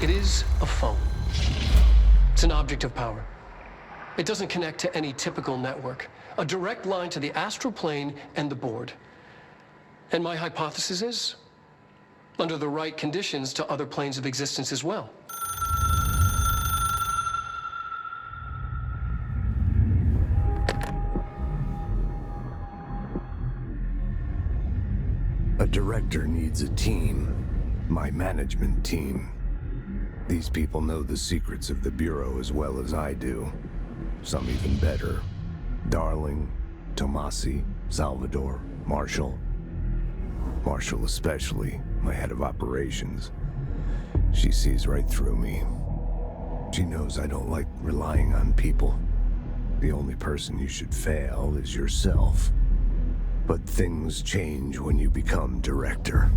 It is a phone. It's an object of power. It doesn't connect to any typical network. A direct line to the astral plane and the board. And my hypothesis is, under the right conditions, to other planes of existence as well. A director needs a team. My management team. These people know the secrets of the Bureau as well as I do. Some even better. Darling, Tomasi, Salvador, Marshall. Marshall especially, my head of operations. She sees right through me. She knows I don't like relying on people. The only person you should fail is yourself. But things change when you become director.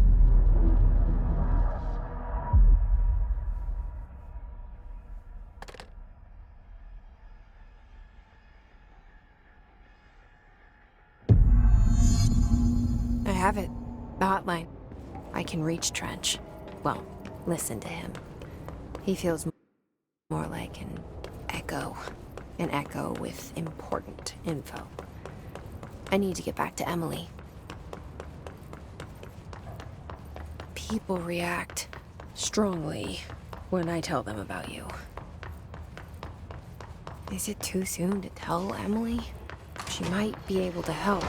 I have it. The hotline. I can reach Trench. Well, listen to him. He feels more like an echo. An echo with important info. I need to get back to Emily. People react strongly when I tell them about you. Is it too soon to tell Emily? She might be able to help.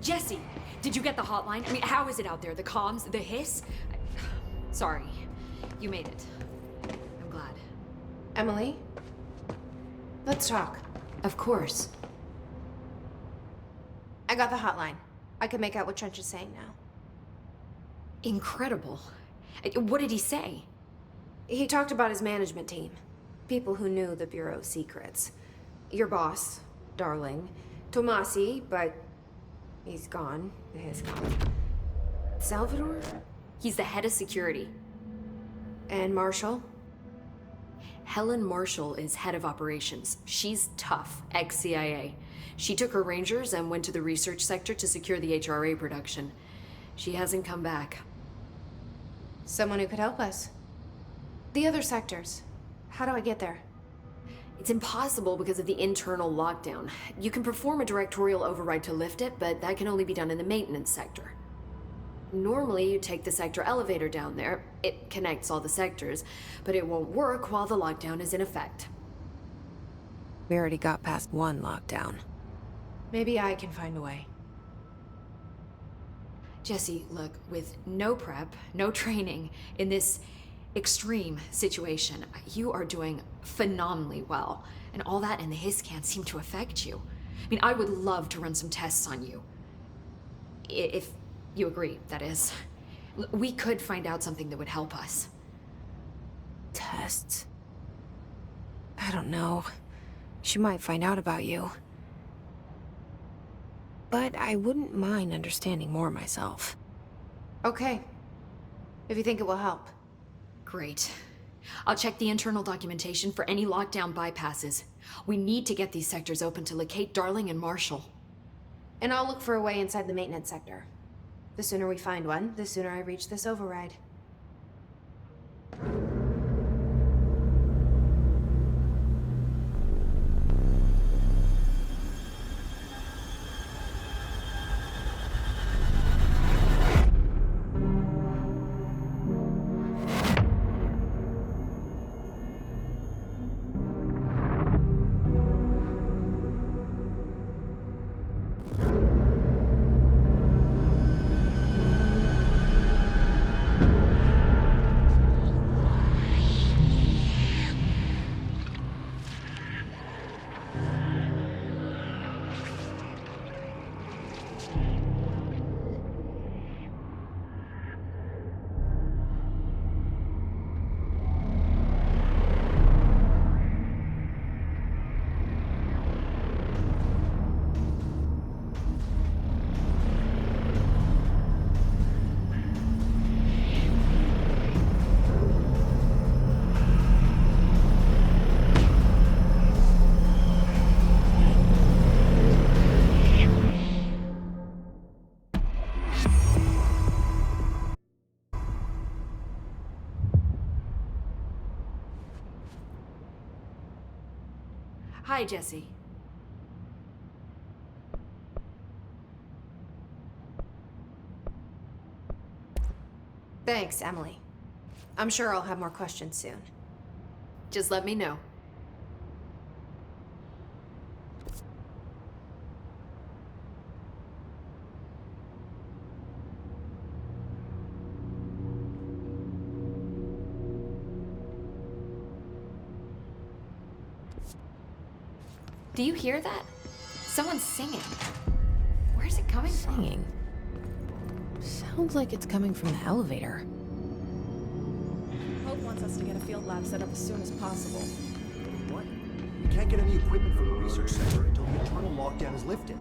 Jesse, did you get the hotline? I mean, how is it out there? The comms, the hiss? Sorry, you made it. I'm glad. Emily? Let's talk. Of course. I got the hotline. I can make out what Trench is saying now. Incredible. What did he say? He talked about his management team. People who knew the Bureau's secrets. Your boss, Darling. Tomasi, but he's gone. He's gone. Salvador? He's the head of security. And Marshall? Helen Marshall is head of operations. She's tough, ex-CIA. She took her Rangers and went to the research sector to secure the HRA production. She hasn't come back. Someone who could help us. The other sectors. How do I get there? It's impossible because of the internal lockdown. You can perform a directorial override to lift it, but that can only be done in the maintenance sector. Normally, you take the sector elevator down there. It connects all the sectors, but it won't work while the lockdown is in effect. We already got past one lockdown. Maybe I can find a way. Jesse, look, with no prep, no training, in this extreme situation, you are doing phenomenally well. And all that and the hiss can't seem to affect you. I mean, I would love to run some tests on you. If you agree, that is. We could find out something that would help us. Tests? I don't know. She might find out about you. But I wouldn't mind understanding more myself. Okay. If you think it will help. Great. I'll check the internal documentation for any lockdown bypasses. We need to get these sectors open to locate Darling and Marshall. And I'll look for a way inside the maintenance sector. The sooner we find one, the sooner I reach this override. Hi, Jesse. Thanks, Emily. I'm sure I'll have more questions soon. Just let me know. Do you hear that? Someone's singing. Where's it coming from? Singing? Sounds like it's coming from the elevator. Hope wants us to get a field lab set up as soon as possible. What? We can't get any equipment from the research center until the internal lockdown is lifted.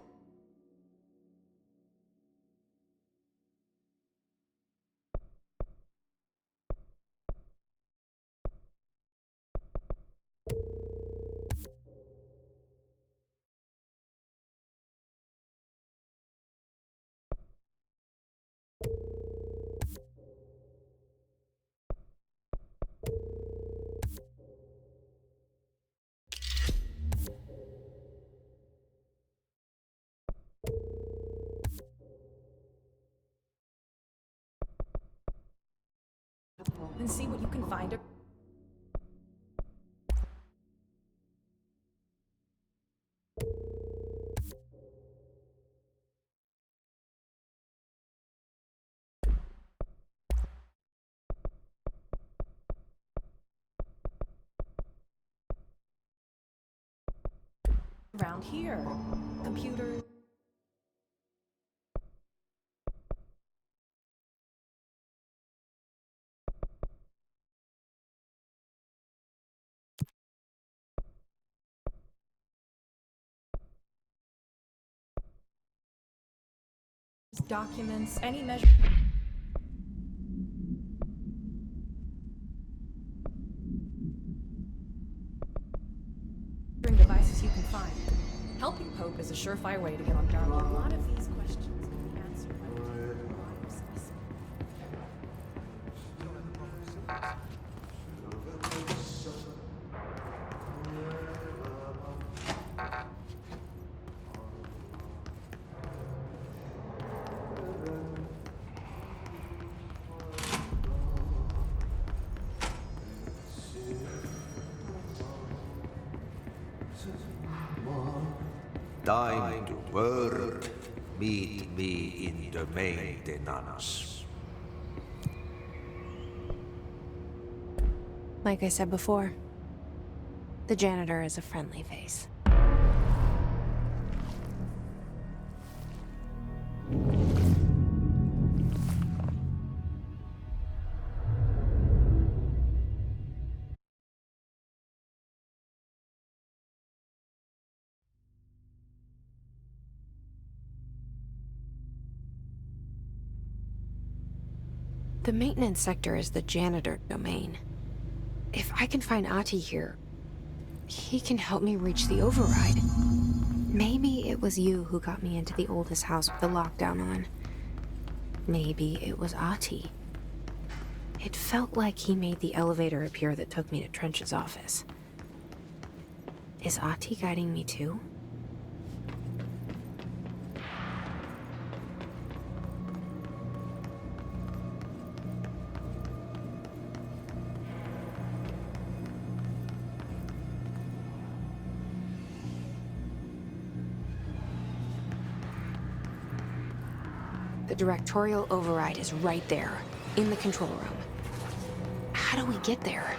And see what you can find. Around here. Computer. Documents, any measure. Devices you can find. Helping Pope is a surefire way to get on Darwin. A lot of these questions can be answered by Time to work. Meet me in the maintenance. Like I said before, the janitor is a friendly face. The maintenance sector is the janitor domain. If I can find Ahti here, he can help me reach the override. Maybe it was you who got me into the oldest house with the lockdown on. Maybe it was Ahti. It felt like he made the elevator appear that took me to Trench's office. Is Ahti guiding me too? The directorial override is right there, in the control room. How do we get there?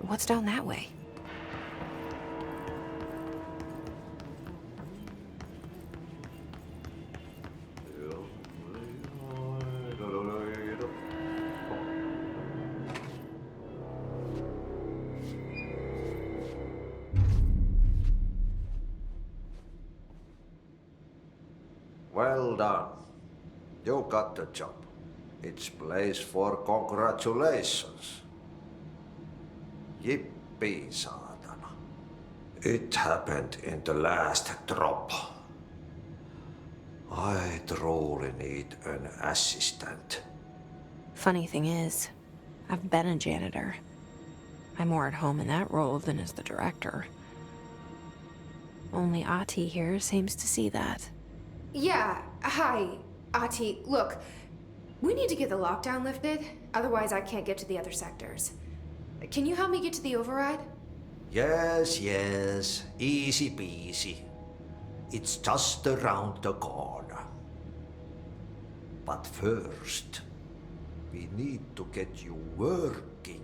What's down that way? Well done. You got the job. It's place for congratulations. Yippee, saatana. It happened in the last drop. I truly need an assistant. Funny thing is, I've been a janitor. I'm more at home in that role than as the director. Only Ahti here seems to see that. Yeah, hi, Ati. Look, we need to get the lockdown lifted, otherwise I can't get to the other sectors. Can you help me get to the override? Yes, yes. Easy peasy. It's just around the corner. But first, we need to get you working.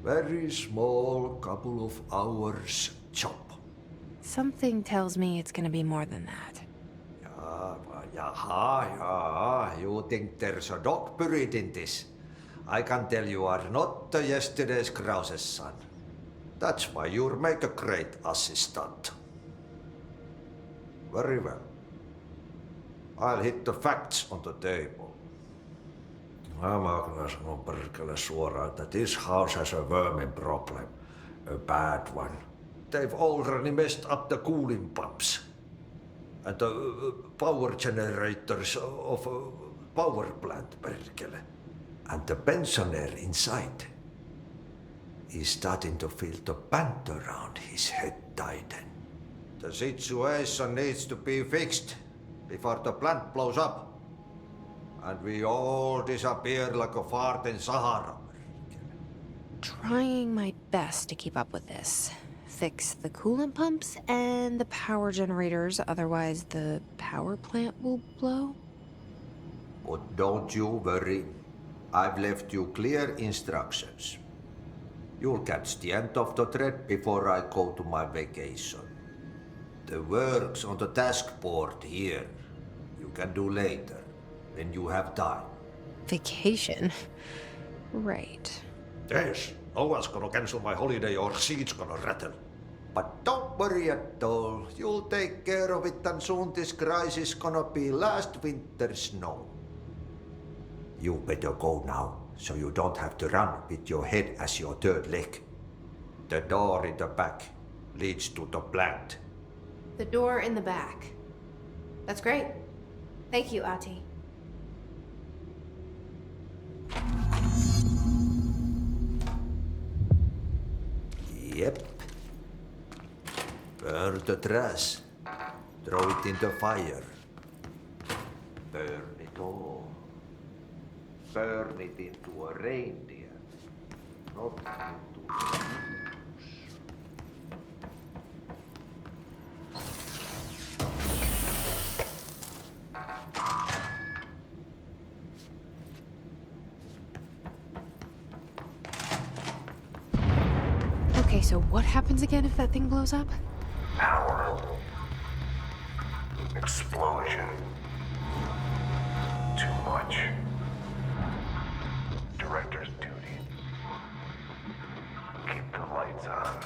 Very small, couple of hours job. Something tells me it's gonna be more than that. Yeah. You think there's a dog buried in this? I can tell you are not yesterday's Krause's son. That's why you'll make a great assistant. Very well. I'll hit the facts on the table. Mä kyllä sanon perkele suoraan, että this house has a vermin problem. A bad one. They've already messed up the cooling pumps. And the power generators of a power plant, perkele. And the pensioner inside is starting to feel the band around his head tighten. The situation needs to be fixed before the plant blows up. And we all disappear like a fart in Sahara. Trying my best to keep up with this. Fix the coolant pumps and the power generators, otherwise the power plant will blow? But don't you worry. I've left you clear instructions. You'll catch the end of the thread before I go to my vacation. The work's on the task board here. You can do later, when you have time. Vacation? Right. Yes, no one's gonna cancel my holiday or seat's gonna rattle. But don't worry at all. You'll take care of it and soon this crisis gonna be last winter's snow. You better go now, so you don't have to run with your head as your third leg. The door in the back leads to the plant. The door in the back. That's great. Thank you, Ati. Yep. Burn the trash. Throw it in the fire. Burn it all. Burn it into a reindeer, not into a goose. Okay, so what happens again if that thing blows up? Power. Explosion. Too much. Director's duty. Keep the lights on.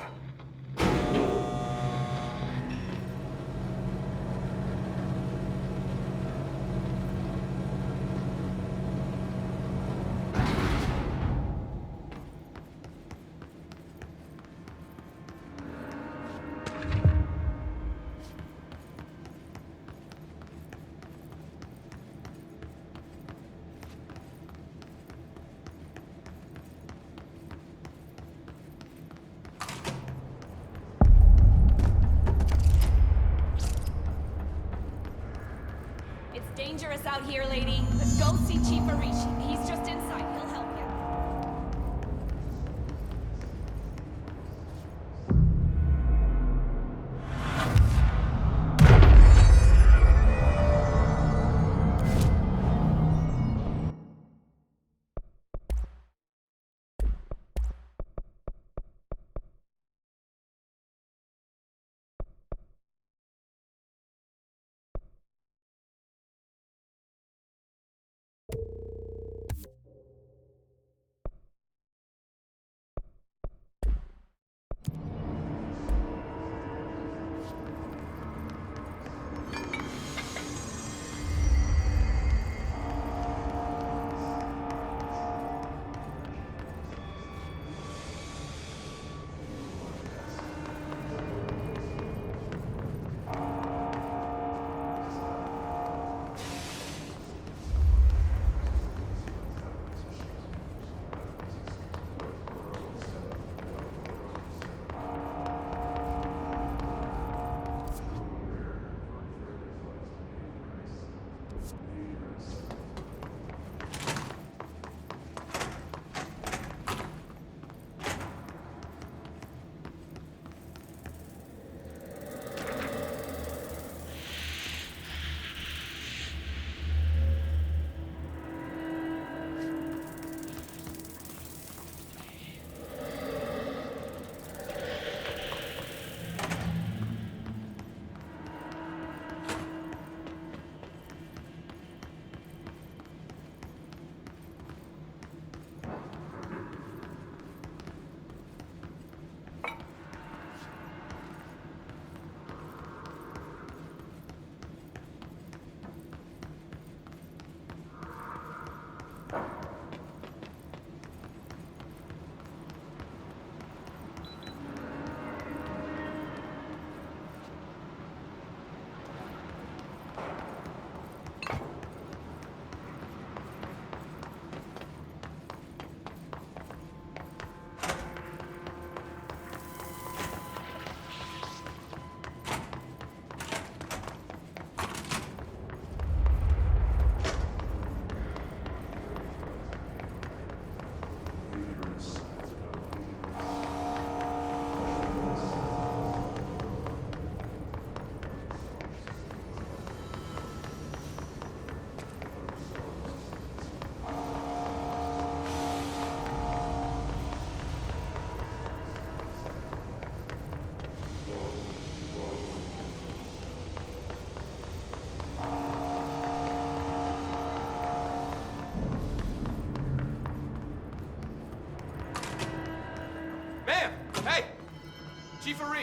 It's dangerous out here, lady. Go see Chief Arishi. He's just inside. He'll help you.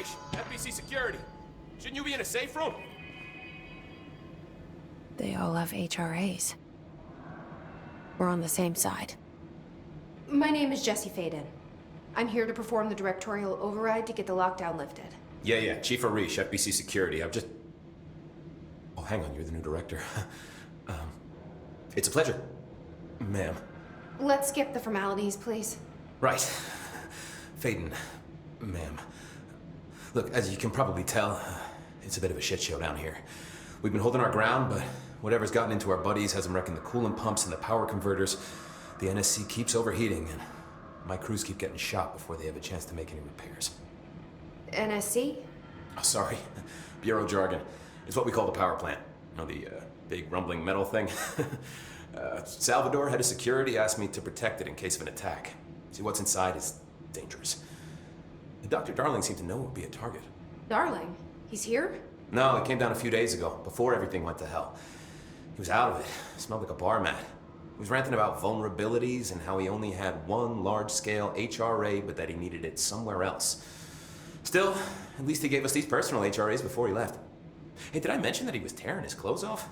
Reich, FBC Security. Shouldn't you be in a safe room? They all have HRAs. We're on the same side. My name is Jesse Faden. I'm here to perform the directorial override to get the lockdown lifted. Yeah, Chief Reich, FBC Security. I've just... Oh, hang on, you're the new director. It's a pleasure, ma'am. Let's skip the formalities, please. Right. Faden, ma'am. Look, as you can probably tell, it's a bit of a shit show down here. We've been holding our ground, but whatever's gotten into our buddies has them wrecking the coolant pumps and the power converters. The NSC keeps overheating, and my crews keep getting shot before they have a chance to make any repairs. NSC? Oh, sorry. Bureau jargon. It's what we call the power plant. You know, the big rumbling metal thing? Salvador, head of security, asked me to protect it in case of an attack. See, what's inside is dangerous. Dr. Darling seemed to know it would be a target. Darling? He's here? No, it came down a few days ago, before everything went to hell. He was out of it. Smelled like a bar mat. He was ranting about vulnerabilities and how he only had one large-scale HRA, but that he needed it somewhere else. Still, at least he gave us these personal HRAs before he left. Hey, did I mention that he was tearing his clothes off?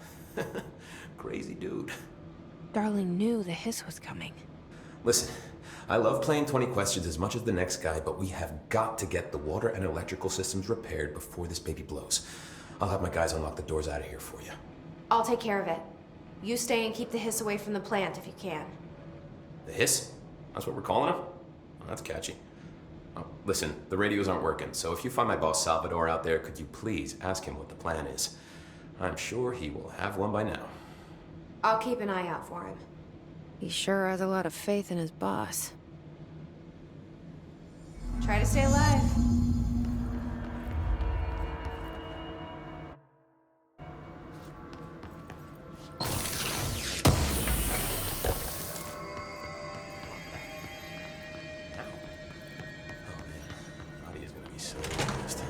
Crazy dude. Darling knew the hiss was coming. Listen, I love playing 20 questions as much as the next guy, but we have got to get the water and electrical systems repaired before this baby blows. I'll have my guys unlock the doors out of here for you. I'll take care of it. You stay and keep the hiss away from the plant if you can. The hiss? That's what we're calling him? Well, that's catchy. Oh, listen, the radios aren't working, so if you find my boss Salvador out there, could you please ask him what the plan is? I'm sure he will have one by now. I'll keep an eye out for him. He sure has a lot of faith in his boss. Try to stay alive. Body is gonna be so pissed.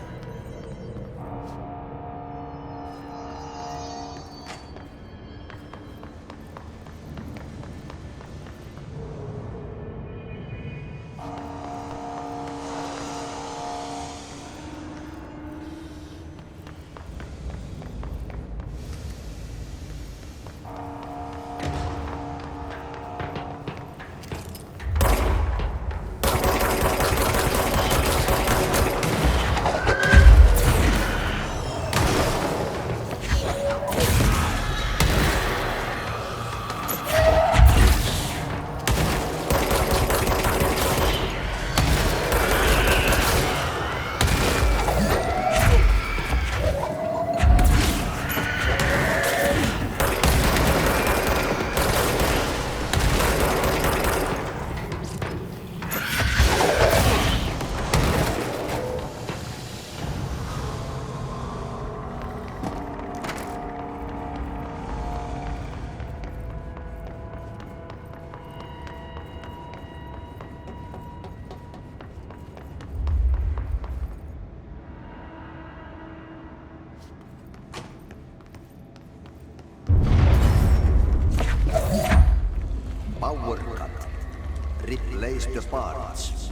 Power cut. Replace the parts.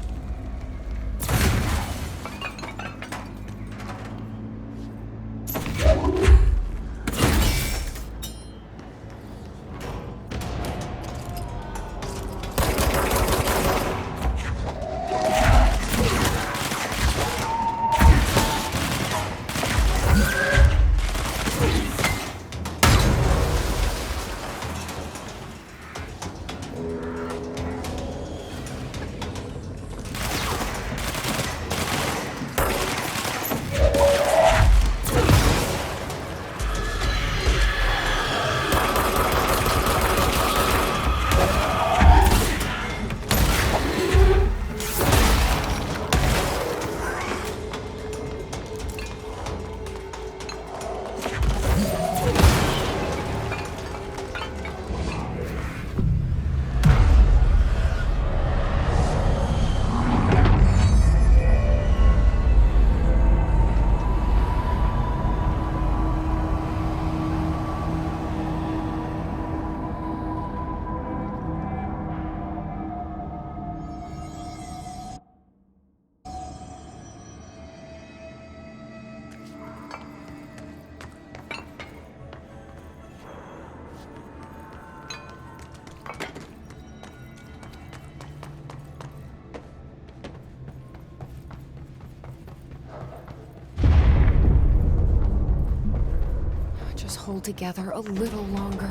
just hold together a little longer.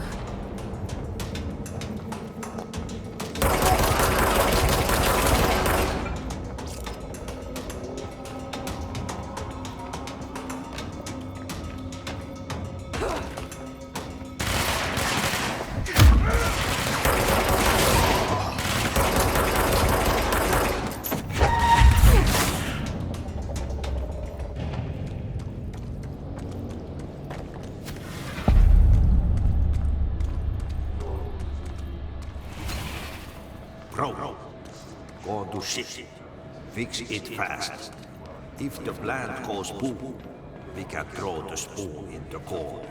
Bro, go to shit. Fix it fast. If the plant goes boom, we can throw the spoon in the corner.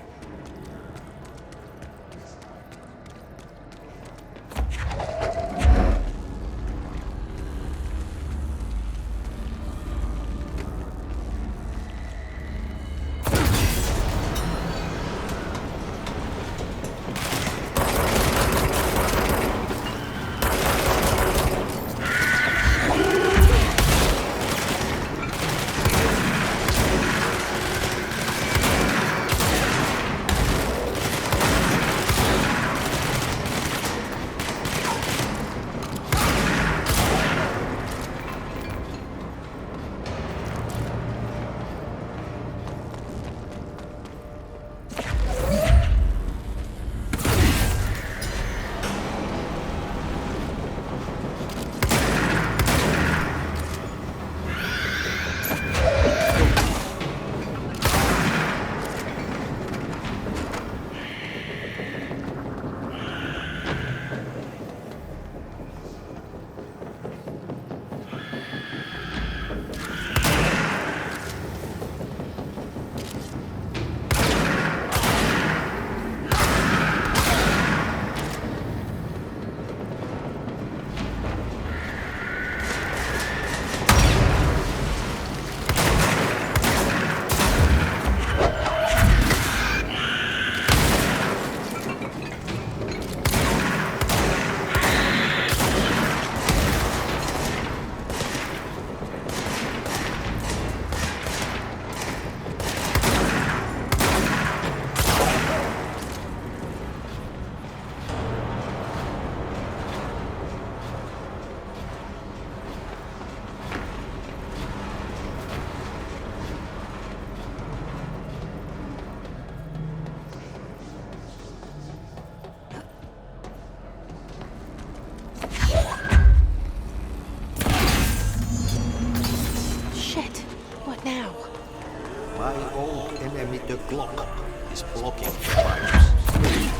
The clock is blocking the pipes.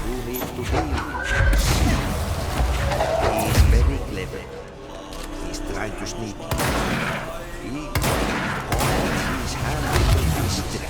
You need to deal with it. He is very clever. He's trying to sneak. He holds his hand in the mystery.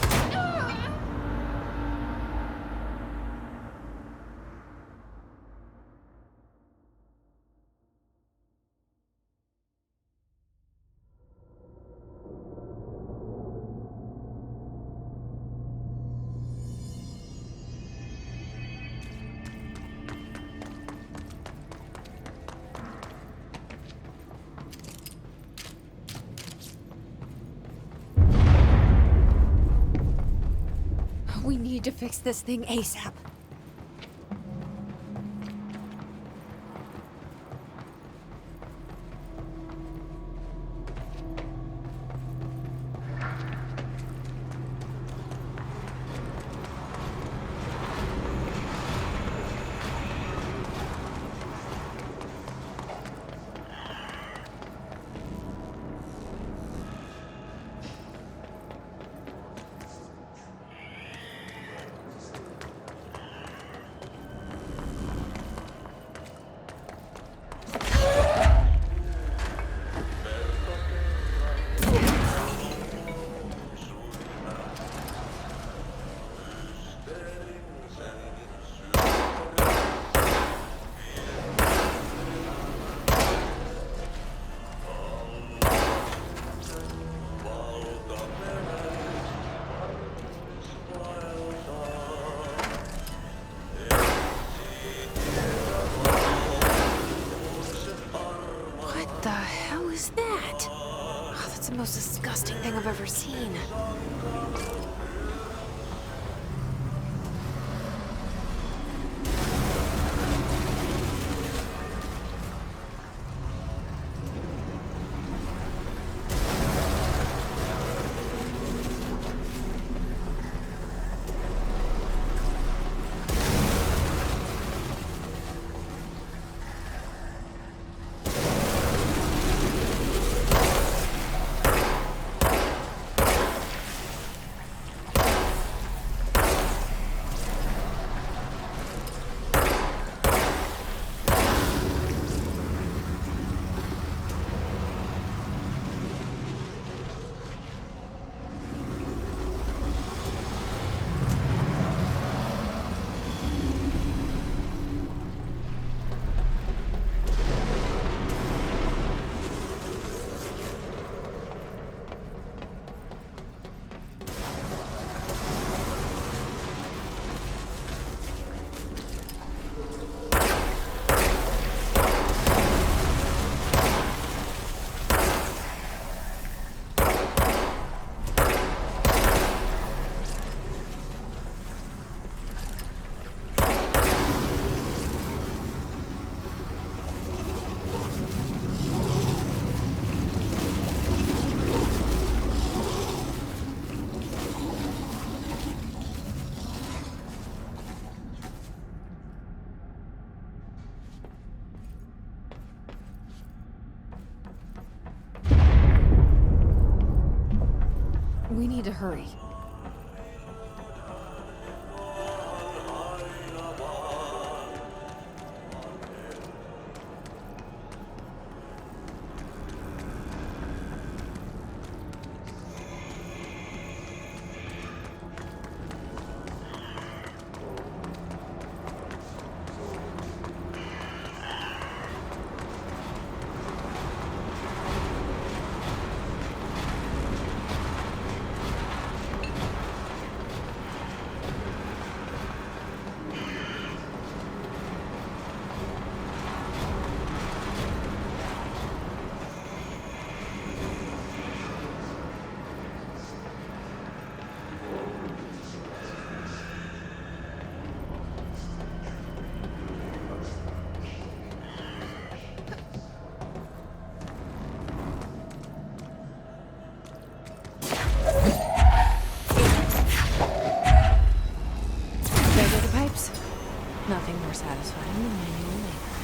We need to fix this thing ASAP. That's the most disgusting thing I've ever seen. to hurry. There go the pipes. Nothing more satisfying than manual labor.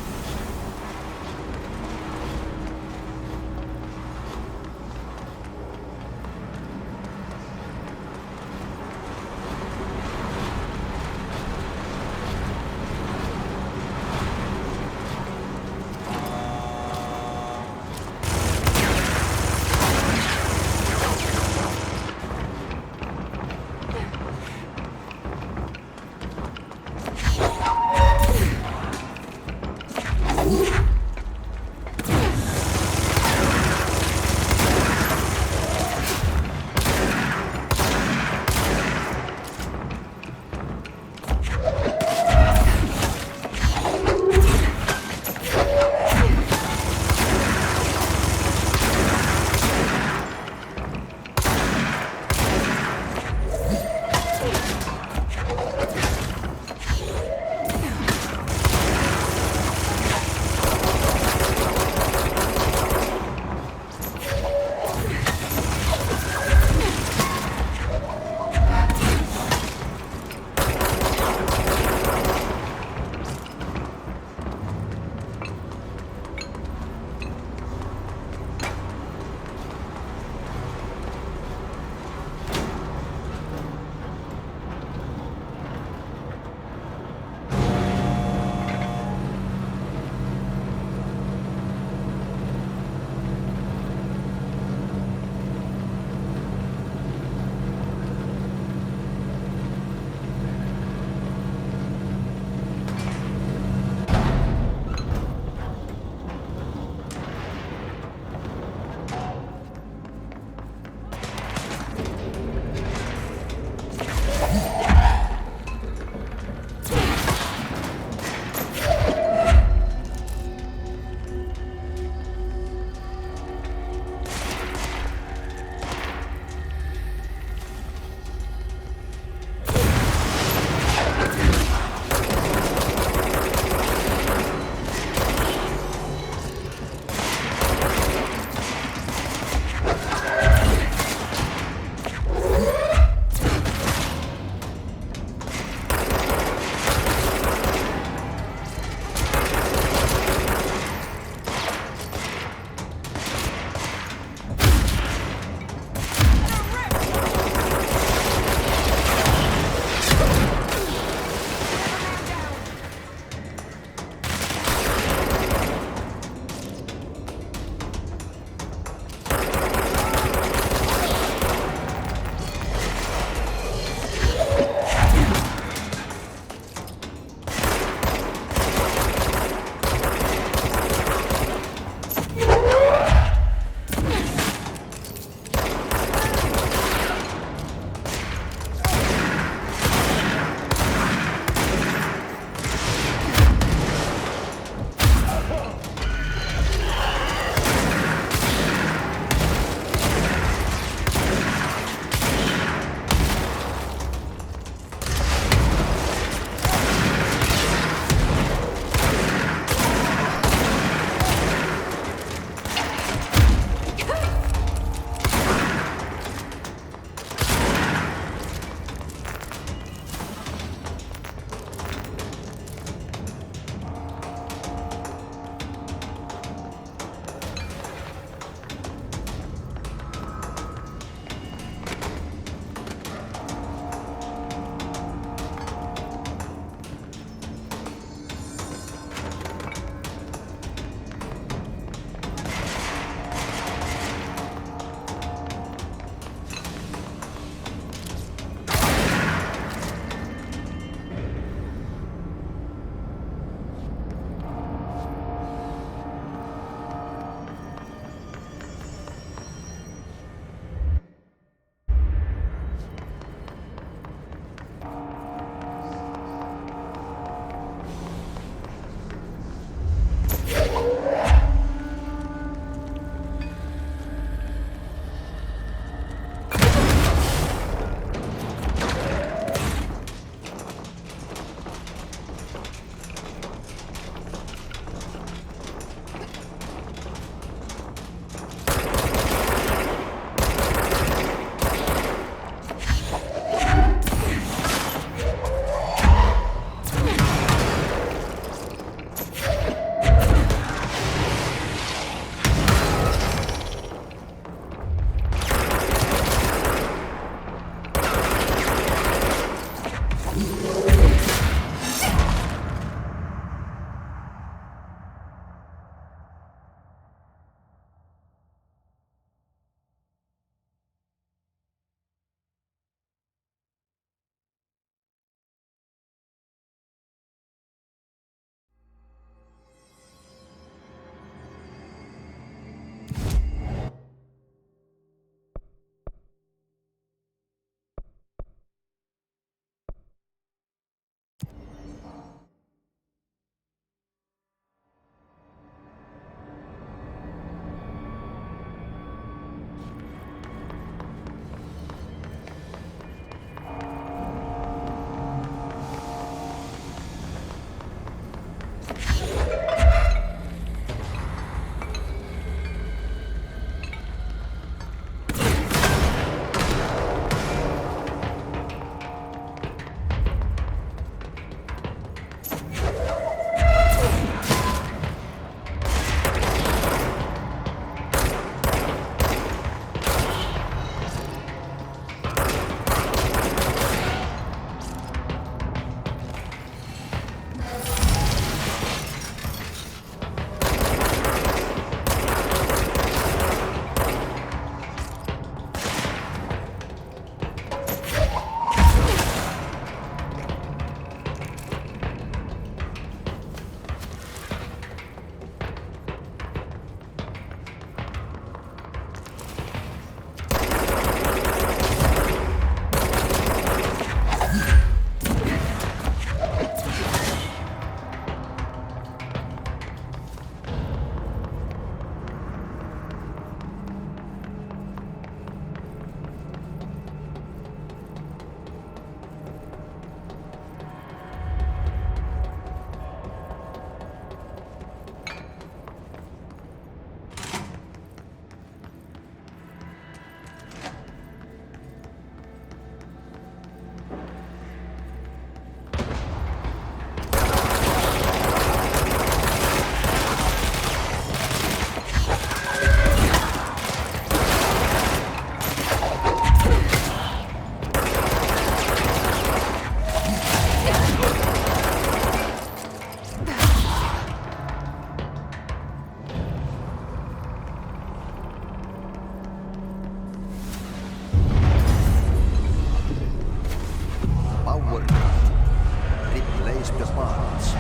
change the parts.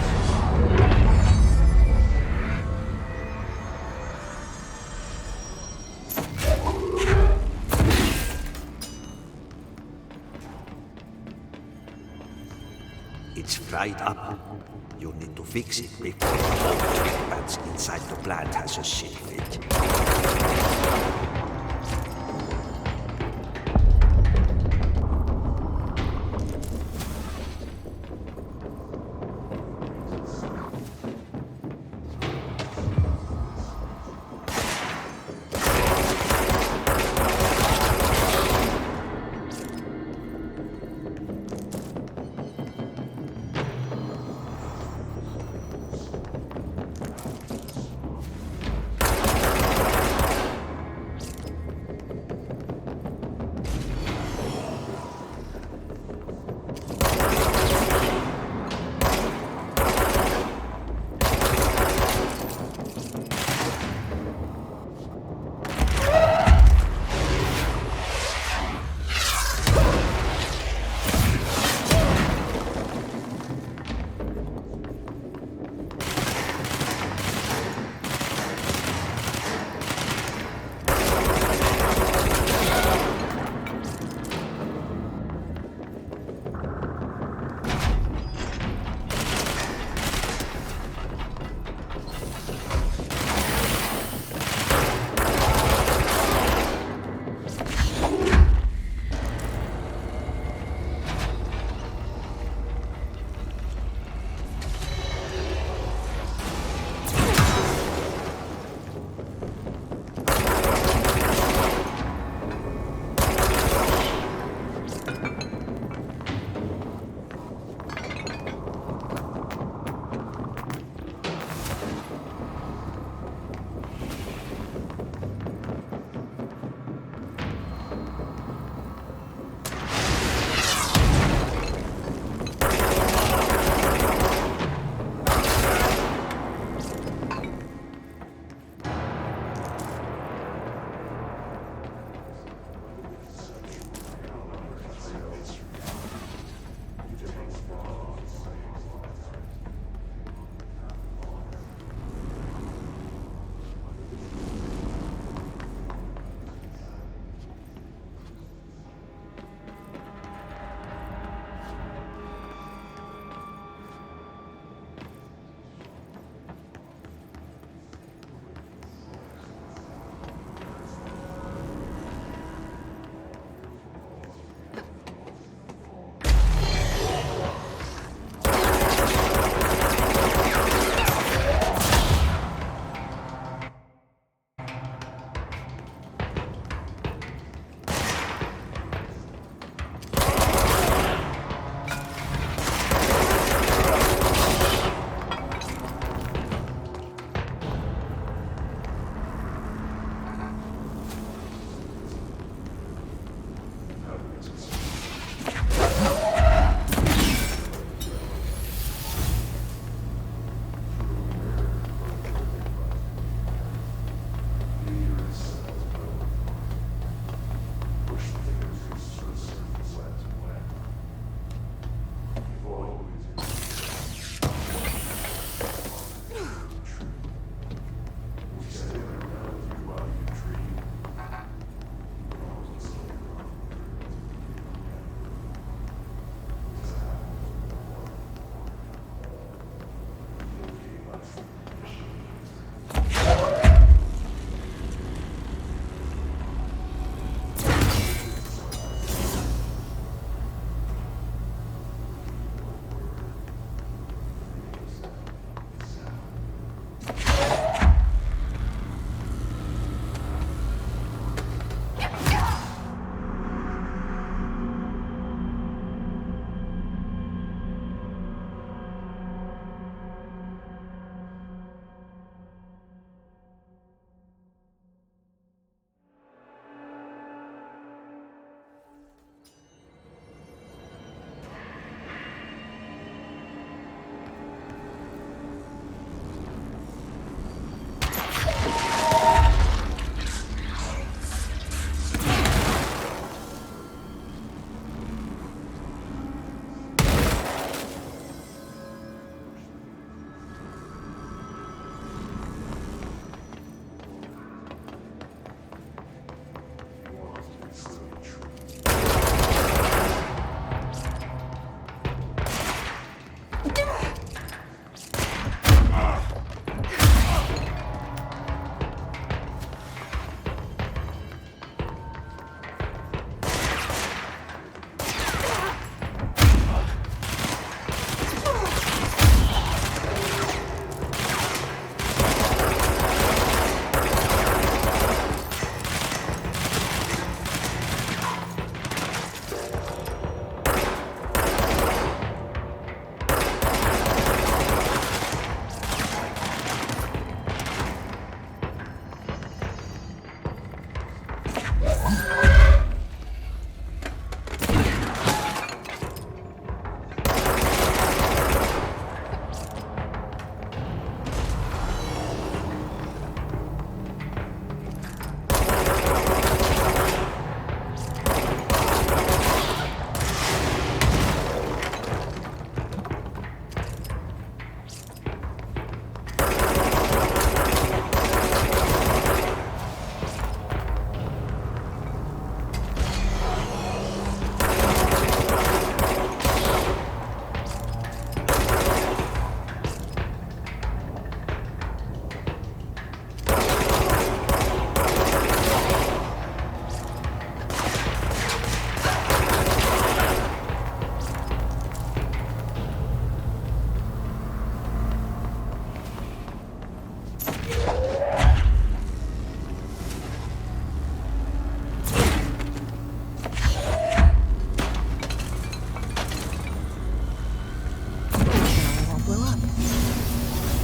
It's fried up. You need to fix it before the bats inside the plant has a shit fit.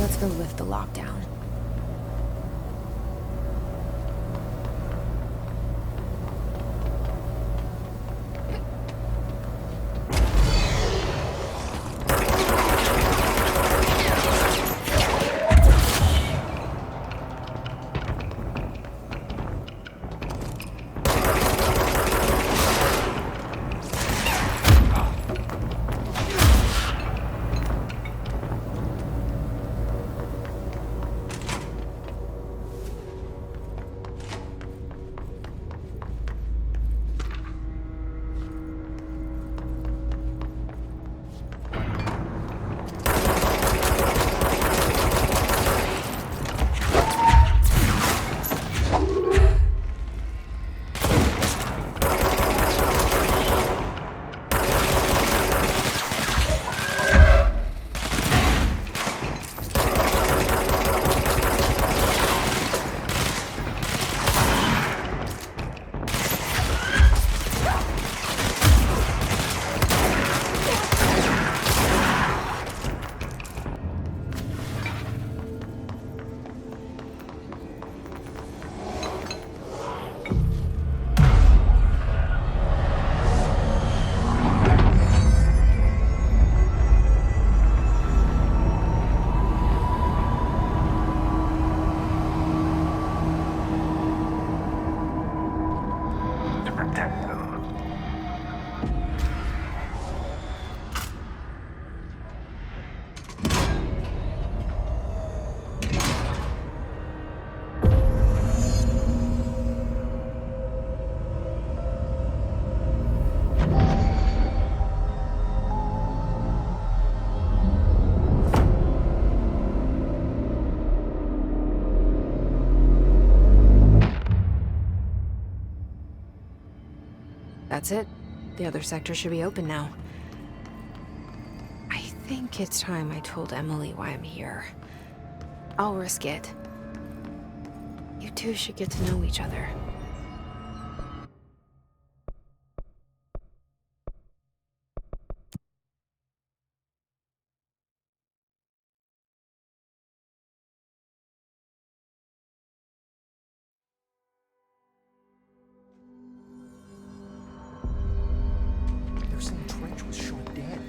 Let's go lift the lockdown. That's it. The other sector should be open now. I think it's time I told Emily why I'm here. I'll risk it. You two should get to know each other. They're saying Trench was shot dead.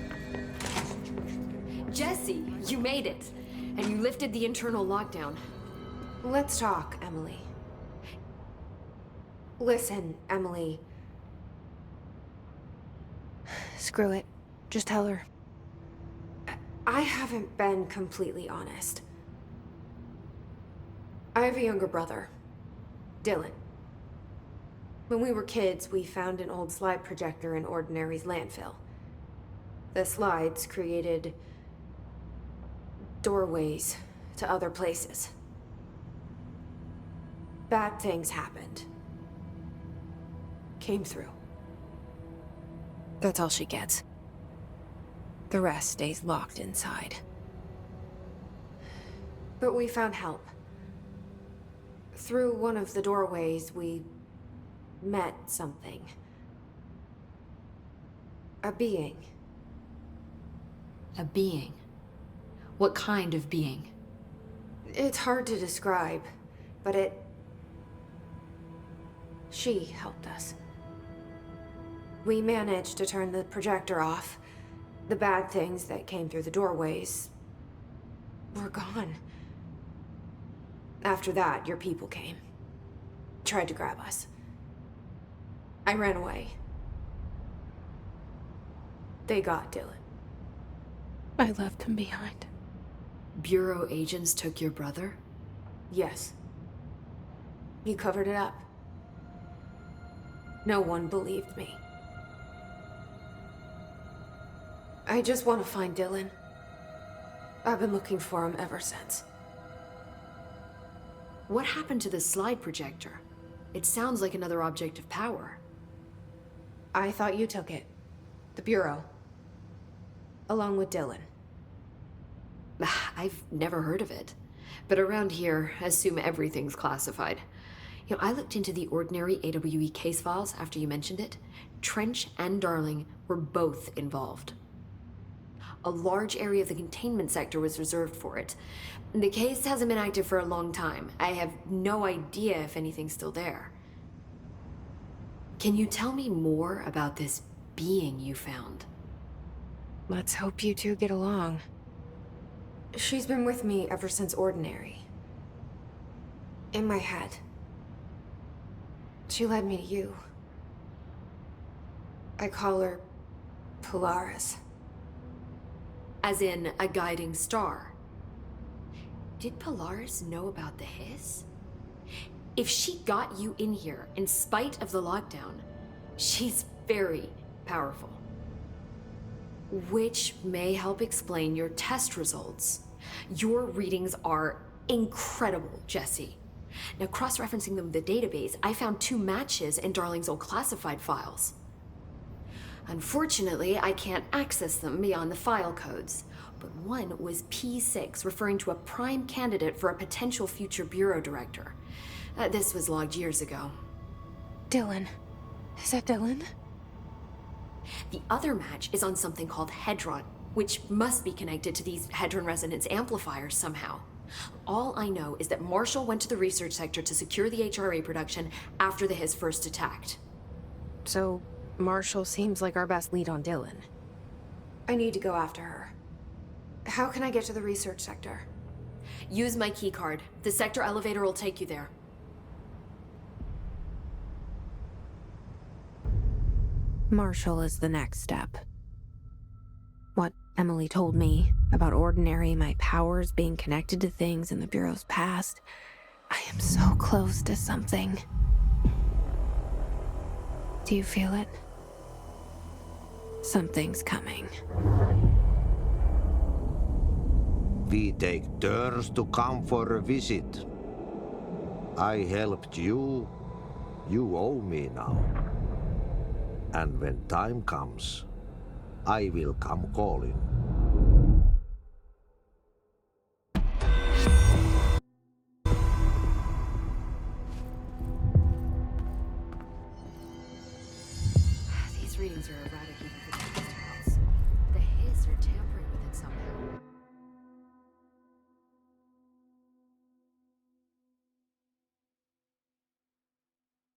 Jesse, you made it. And you lifted the internal lockdown. Let's talk, Emily. Listen, Emily. Screw it. Just tell her. I haven't been completely honest. I have a younger brother, Dylan. When we were kids, we found an old slide projector in Ordinary's landfill. The slides created doorways to other places. Bad things happened. Came through. That's all she gets. The rest stays locked inside. But we found help. Through one of the doorways, we met something. A being. A being? What kind of being? It's hard to describe, but she helped us. We managed to turn the projector off. The bad things that came through the doorways were gone. After that, your people came. Tried to grab us. I ran away. They got Dylan. I left him behind. Bureau agents took your brother? Yes. You covered it up. No one believed me. I just want to find Dylan. I've been looking for him ever since. What happened to the slide projector? It sounds like another object of power. I thought you took it. The Bureau. Along with Dylan. I've never heard of it. But around here, assume everything's classified. You know, I looked into the Ordinary AWE case files after you mentioned it. Trench and Darling were both involved. A large area of the containment sector was reserved for it. The case hasn't been active for a long time. I have no idea if anything's still there. Can you tell me more about this being you found? Let's hope you two get along. She's been with me ever since Ordinary. In my head. She led me to you. I call her Polaris. As in a guiding star. Did Polaris know about the hiss? If she got you in here in spite of the lockdown, she's very powerful. Which may help explain your test results. Your readings are incredible, Jesse. Now, cross-referencing them with the database, I found 2 matches in Darling's old classified files. Unfortunately, I can't access them beyond the file codes, but one was P6, referring to a prime candidate for a potential future bureau director. This was logged years ago. Dylan. Is that Dylan? The other match is on something called Hedron, which must be connected to these Hedron resonance amplifiers somehow. All I know is that Marshall went to the research sector to secure the HRA production after the Hiss first attacked. So, Marshall seems like our best lead on Dylan. I need to go after her. How can I get to the research sector? Use my keycard. The sector elevator will take you there. Marshall is the next step. What Emily told me about Ordinary, my powers being connected to things in the Bureau's past. I am so close to something. Do you feel it? Something's coming. We take turns to come for a visit. I helped you. You owe me now. And when time comes, I will come calling.